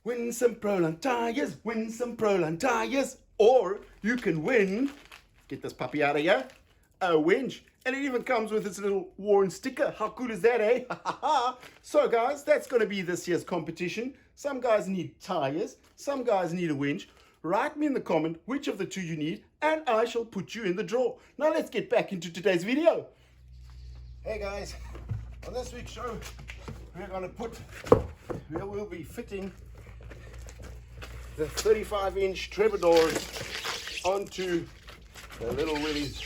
Win some Proline tires, win some Proline tires, or you can win, get this puppy out of here, a winch. And it even comes with its little worn sticker. How cool is that, eh? So guys, that's going to be this year's competition. Some guys need tires, some guys need a winch. Write me in the comment which of the two you need, and I shall put you in the draw. Now let's get back into today's video. Hey guys, on this week's show, we'll be fitting the 35-inch Trepadors onto the little Willies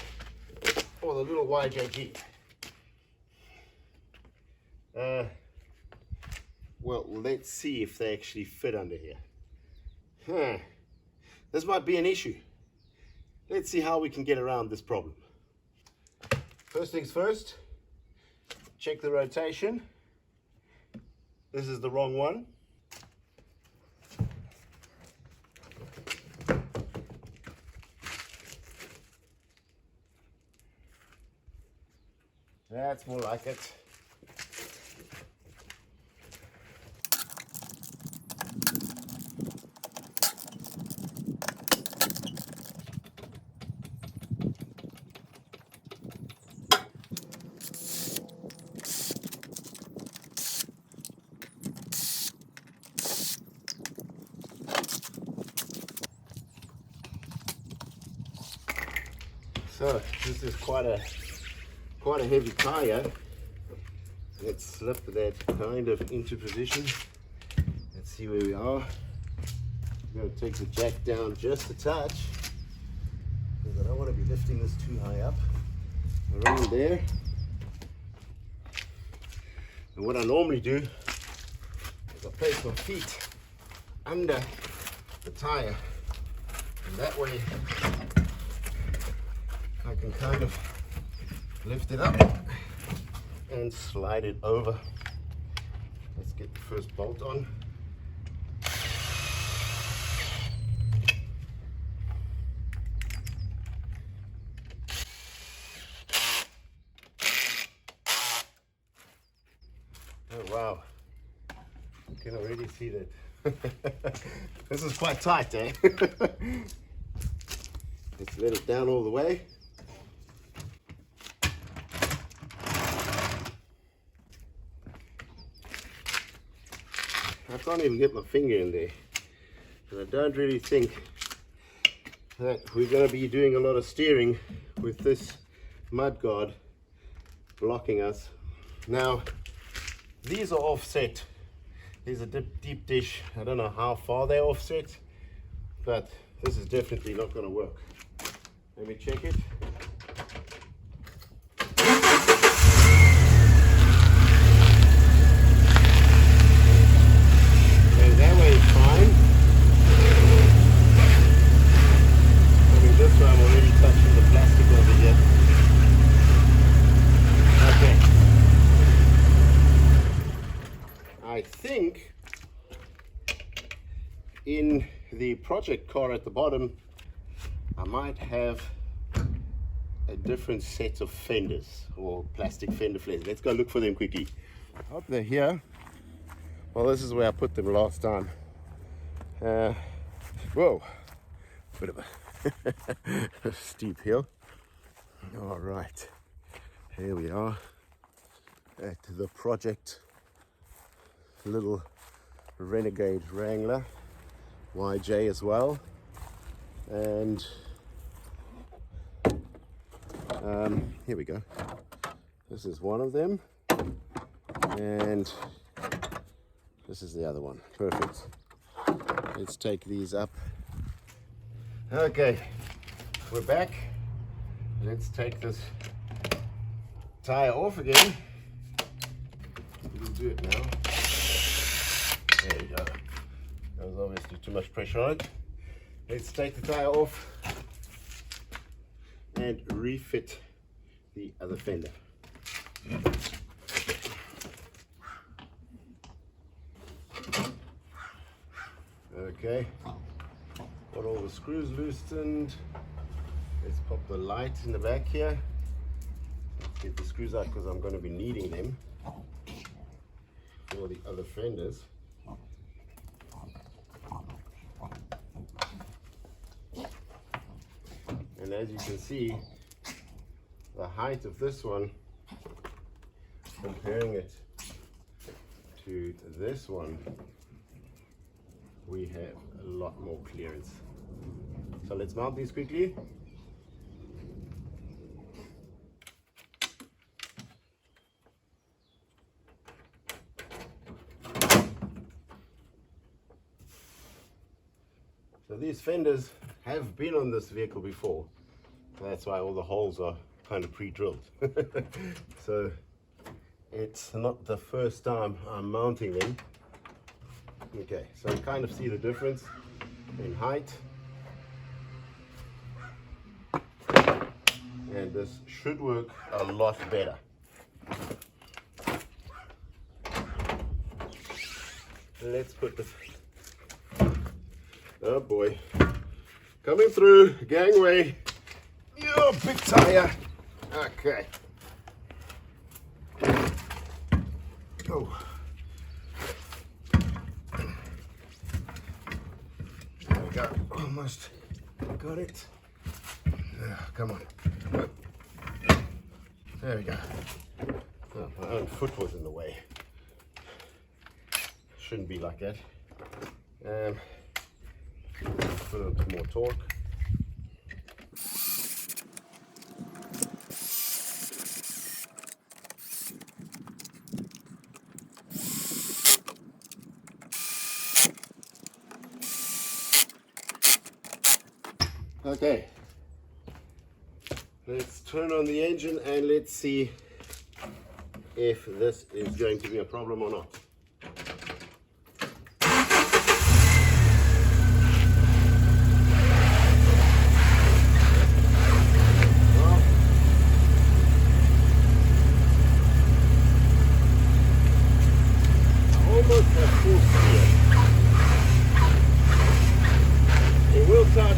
or the little YJG. Well, let's see if they actually fit under here. This might be an issue. Let's see how we can get around this problem. First things first, check the rotation. This is the wrong one. That's more like it. So this is quite a heavy tire. Let's slip that kind of into position. Let's see where we are. I'm going to take the jack down just a touch because I don't want to be lifting this too high up. Around there. And what I normally do is I place my feet under the tire, and that way I can kind of lift it up and slide it over. Let's get the first bolt on. Oh wow, you can already see that. This is quite tight, eh? Let's let it down all the way. I can't even get my finger in there, and I don't really think that we're going to be doing a lot of steering with this mud guard blocking us. Now, these are offset. These are deep dish. I don't know how far they're offset, but this is definitely not going to work. Let me check it. I think in the project car at the bottom, I might have a different set of fenders or plastic fender flares. Let's go look for them quickly. I hope they're here. Well, this is where I put them last time. Whoa, bit of a steep hill. All right, here we are at the project little Renegade Wrangler YJ as well, and here we go. This is one of them, and this is the other one. Perfect. Let's take these up. Okay, we're back. Let's take this tire off again. We'll do it now. There we go. There was obviously too much pressure on it. Let's take the tire off and refit the other fender. Okay, got all the screws loosened. Let's pop the light in the back here. Let's get the screws out because I'm going to be needing them for the other fenders. And as you can see, the height of this one, comparing it to this one, we have a lot more clearance. So let's mount these quickly. So these fenders have been on this vehicle before. So that's why all the holes are kind of pre-drilled. So it's not the first time I'm mounting them. Okay, so you kind of see the difference in height. And this should work a lot better. Let's put this, oh boy, coming through, gangway, yo, big tire, okay. Oh. There we go, almost got it. Come on. There we go. Oh, my own foot was in the way. Shouldn't be like that. Put a bit more torque. Okay, let's turn on the engine and let's see if this is going to be a problem or not. Almost at full steer. It will touch.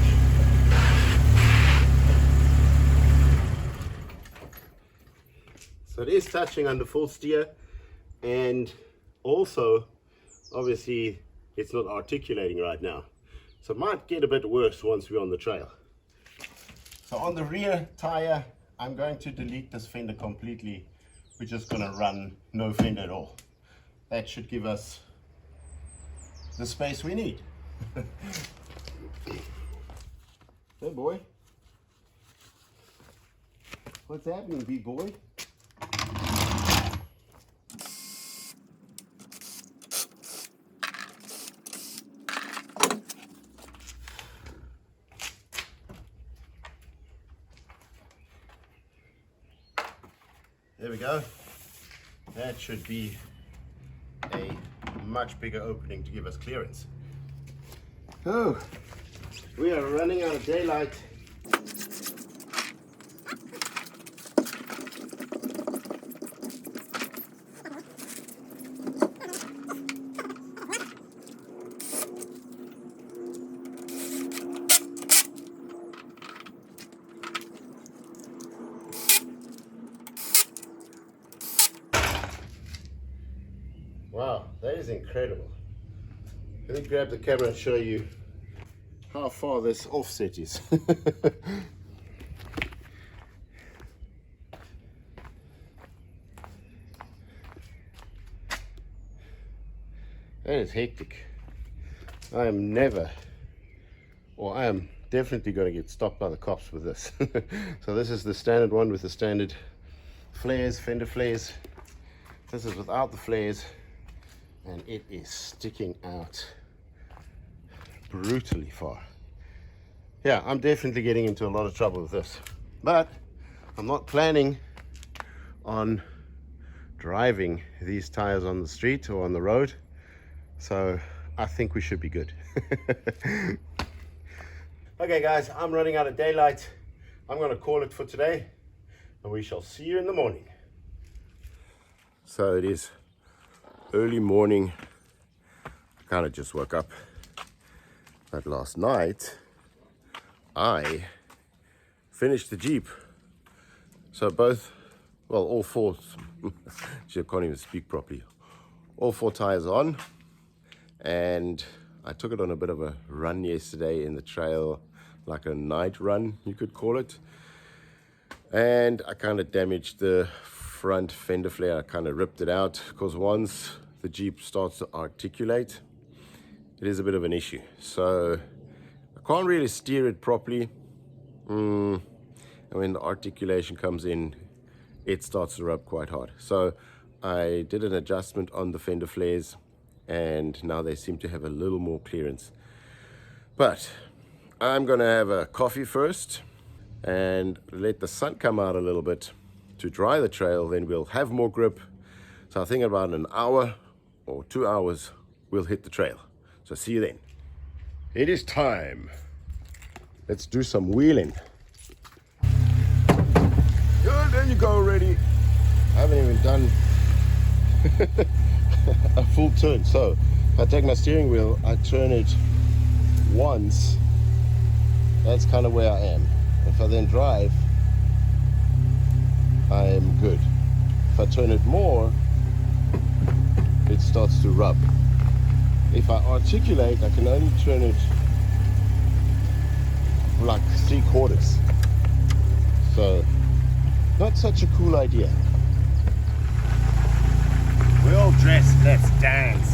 So it is touching under full steer, and also obviously it's not articulating right now. So it might get a bit worse once we're on the trail. So on the rear tire, I'm going to delete this fender completely. We're just going to run no fender at all. That should give us the space we need. Hey boy. What's happening, big boy? There we go. That should be a much bigger opening to give us clearance. Oh, we are running out of daylight. Wow, that is incredible. Let me grab the camera and show you how far this offset is. That is hectic. I am never, or I am definitely going to get stopped by the cops with this. So this is the standard one with the standard flares, fender flares. This is without the flares. And it is sticking out brutally far. Yeah, I'm definitely getting into a lot of trouble with this, but I'm not planning on driving these tires on the street or on the road, so I think we should be good. Okay guys, I'm running out of daylight. I'm going to call it for today, and we shall see you in the morning. So it is early morning. I kind of just woke up, but last night I finished the Jeep. So both, well, all four, I can't even speak properly, all four tires on, and I took it on a bit of a run yesterday in the trail, like a night run, you could call it. And I kind of damaged the front fender flare. I kind of ripped it out because once the Jeep starts to articulate, it is a bit of an issue. So I can't really steer it properly. And when the articulation comes in, it starts to rub quite hard. So I did an adjustment on the fender flares, and now they seem to have a little more clearance. But I'm gonna have a coffee first and let the sun come out a little bit to dry the trail, then we'll have more grip. So I think about an hour or 2 hours we'll hit the trail. So see you then. It is time. Let's do some wheeling. Good, there you go already. I haven't even done a full turn. So if I take my steering wheel, I turn it once. That's kind of where I am. If I then drive, I am good. If I turn it more, it starts to rub. If I articulate, I can only turn it like 3/4. So not such a cool idea. We're all dressed, let's dance.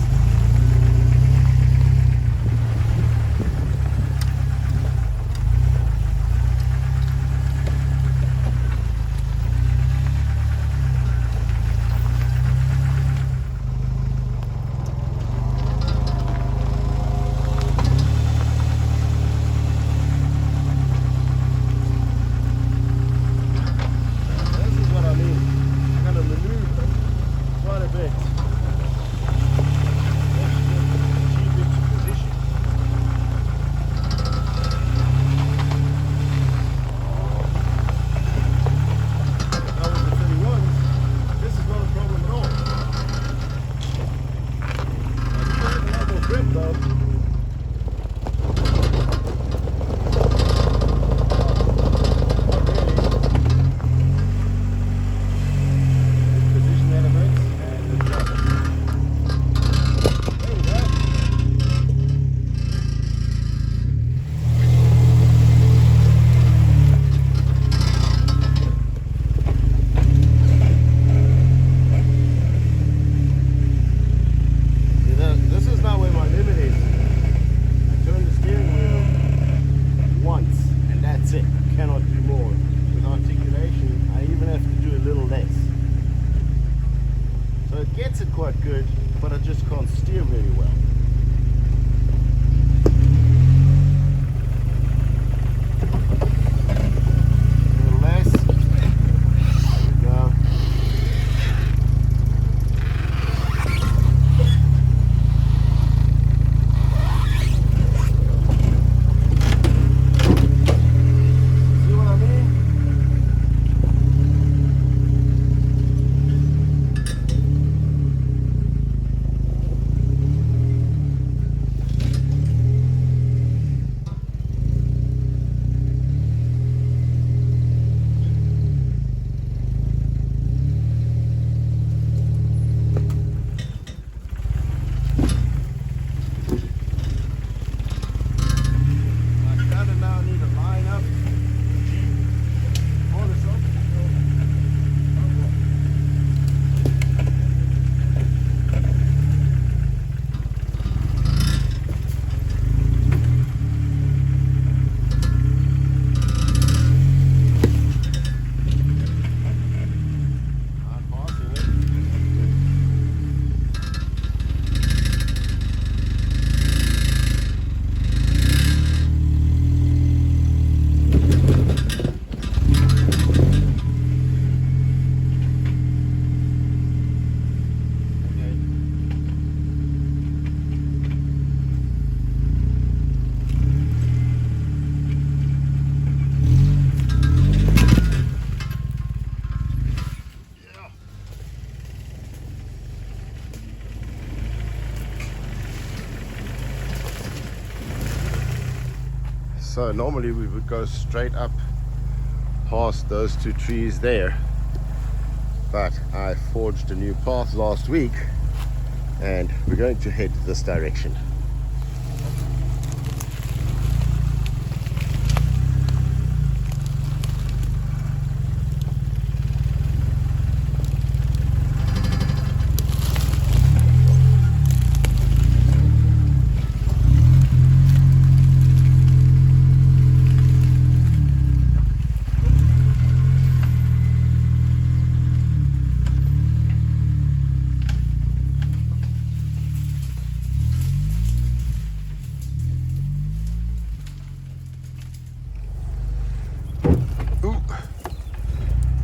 Quite good, but I just can't steer very well. A little less. There we go. See what I mean? So normally we would go straight up past those two trees there, but I forged a new path last week and we're going to head this direction.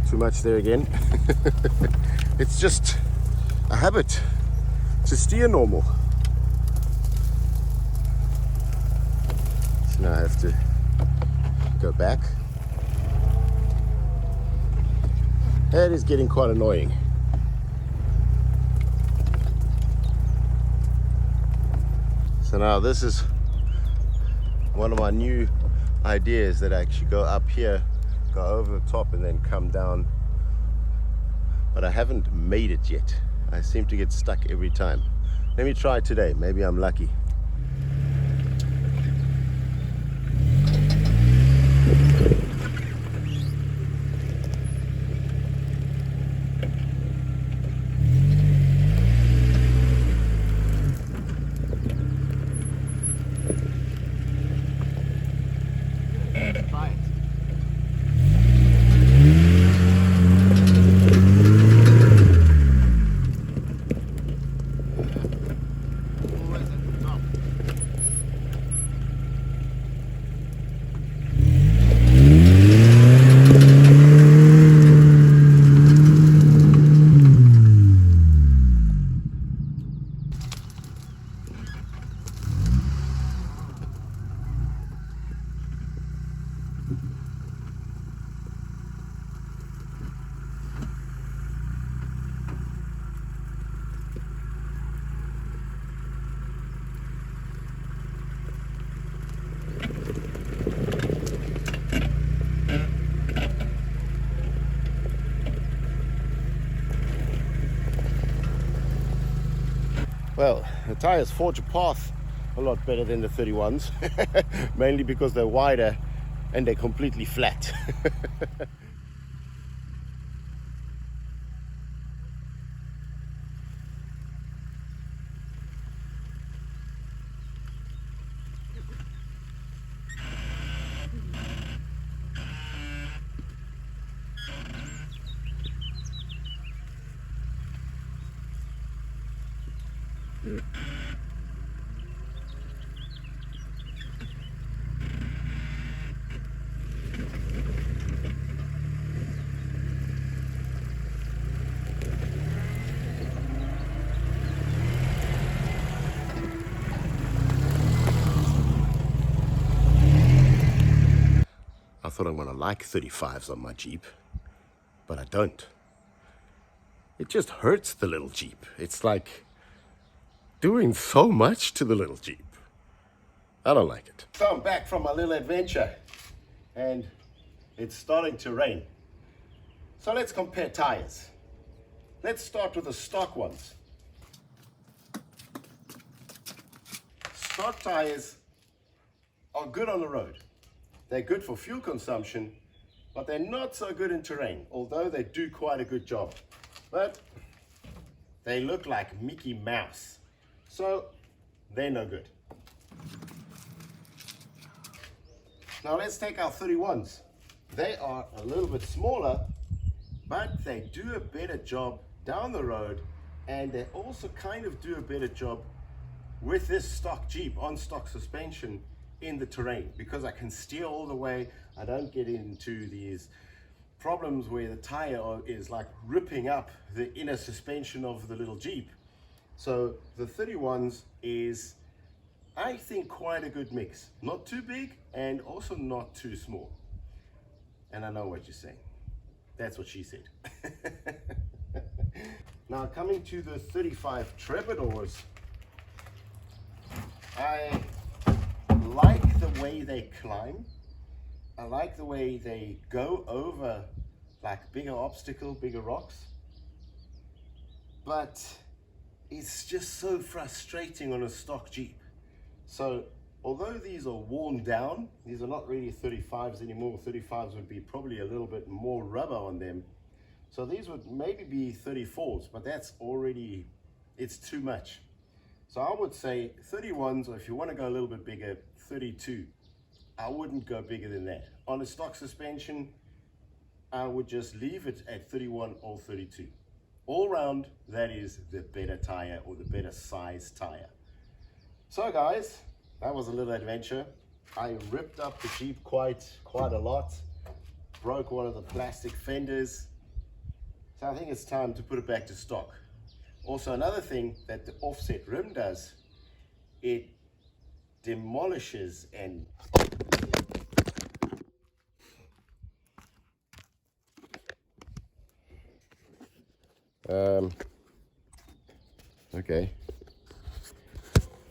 too much there again. It's just a habit to steer normal. So now I have to go back. That is getting quite annoying. So now this is one of my new ideas, that I actually go up here, go over the top and then come down. But I haven't made it yet. I seem to get stuck every time. Let me try today, maybe I'm lucky. Well, the tyres forge a path a lot better than the 31s, mainly because they're wider and they're completely flat. I thought I'm gonna like 35s on my Jeep, but I don't. It just hurts the little Jeep. It's like doing so much to the little Jeep. I don't like it. So I'm back from my little adventure and it's starting to rain. So let's compare tires. Let's start with the stock ones. Stock tires are good on the road. They're good for fuel consumption, but they're not so good in terrain, although they do quite a good job. But they look like Mickey Mouse, so they're no good. Now let's take our 31s. They are a little bit smaller, but they do a better job down the road, and they also kind of do a better job with this stock Jeep on stock suspension in the terrain, because I can steer all the way. I don't get into these problems where the tire is like ripping up the inner suspension of the little Jeep. So the 31s is, I think, quite a good mix. Not too big and also not too small. And I know what you're saying. That's what she said. Now coming to the 35 Trepadors, I like the way they climb. I like the way they go over like bigger obstacle, bigger rocks. But it's just so frustrating on a stock Jeep. So although these are worn down, these are not really 35s anymore. 35s would be probably a little bit more rubber on them. So these would maybe be 34s, but that's already, it's too much. So I would say 31s, or if you want to go a little bit bigger, 32. I wouldn't go bigger than that. On a stock suspension, I would just leave it at 31 or 32. All round, that is the better tire or the better size tire. So guys, that was a little adventure. I ripped up the Jeep quite a lot. Broke one of the plastic fenders. So I think it's time to put it back to stock. Also, another thing that the offset rim does, it demolishes and okay,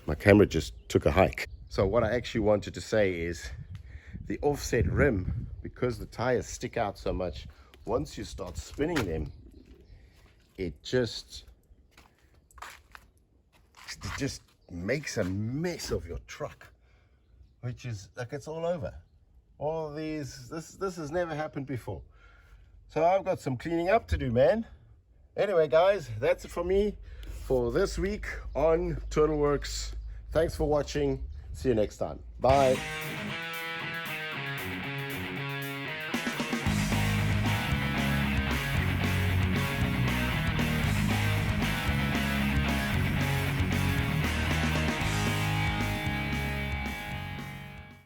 my camera just took a hike. So what I actually wanted to say is the offset rim, because the tires stick out so much, once you start spinning them, it just makes a mess of your truck, which is like, it's all over. All these, this has never happened before. So I've got some cleaning up to do, man. Anyway, guys, that's it for me for this week on Turtle Works. Thanks for watching. See you next time. Bye.